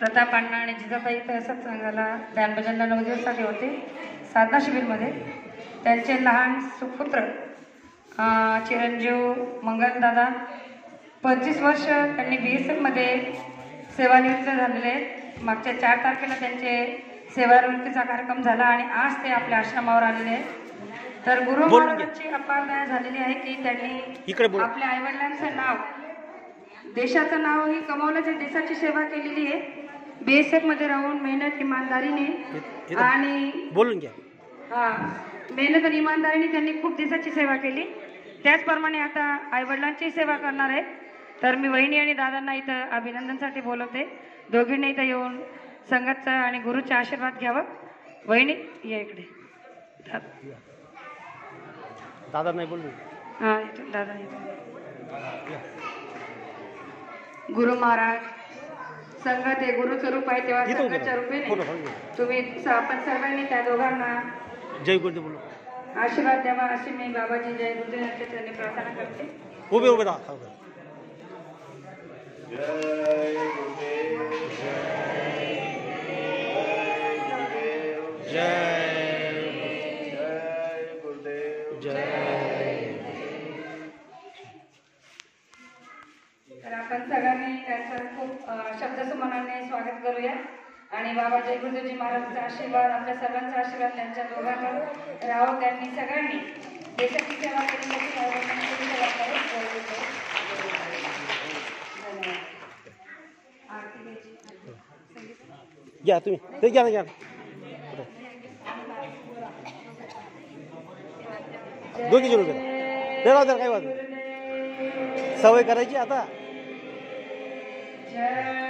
प्रताप अण्णा आणि जिजाबाई इथं सत्संगाला ध्यानभजनला 9 दिवसासाठी होते साधना शिबिरमध्ये. त्यांचे लहान सुपुत्र चिरंजीव मंगलदादा 25 वर्ष त्यांनी BSF मध्ये सेवानिवृत्त झालेले आहेत. मागच्या 4 तारखेला त्यांचे सेवानिवृत्तीचा कार्यक्रम झाला आणि आज ते आपल्या आश्रमावर आलेले आहेत. तर गुरु महाराजांची अपार दया झालेली आहे की त्यांनी आपल्या आईवडिलांचं नाव, देशाचं नावही कमावलं, ते देशाची सेवा केलेली आहे. BSF मध्ये राहून मेहनत इमानदारीने आणि बोलून घ्या मेहनत आणि इमानदारीने त्यांनी खूप देशाची सेवा केली. त्याचप्रमाणे आता आईवडिलांची सेवा करणार आहे. तर मी वहिनी आणि दादांना इथं अभिनंदनसाठी बोलवते. दोघींनी इथं येऊन संगतचा आणि गुरुचा आशीर्वाद घ्यावा. वहिनी या इकडे. दादा नाही बोलू. दादा गुरु महाराज संगत हे गुरुचं रूप आहे तेव्हा संगतच्या रूपाने तुम्ही आपण सर्वांनी त्या दोघांना जय गुरुदेव बोलू आशीर्वाद द्यावा अशी मी बाबाजी जय गुरुदेव यांच्या चरणी प्रार्थना करते. उभे उभे राहा. तर आपण सगळ्यांनी त्यांचं खूप शब्दसुमनाने स्वागत करूया आणि बाबा जय गुरुदेवजी महाराजांचा आशीर्वाद, आपल्या सर्वांचा आशीर्वाद त्यांच्या दोघांवर राहो. त्यांनी सगळ्यांनी देशाची सेवा केली, सेवा घ्या तुम्ही ते घ्या ना घ्या. दोघी जरूर करा काय वाद सवय करायची आता. जय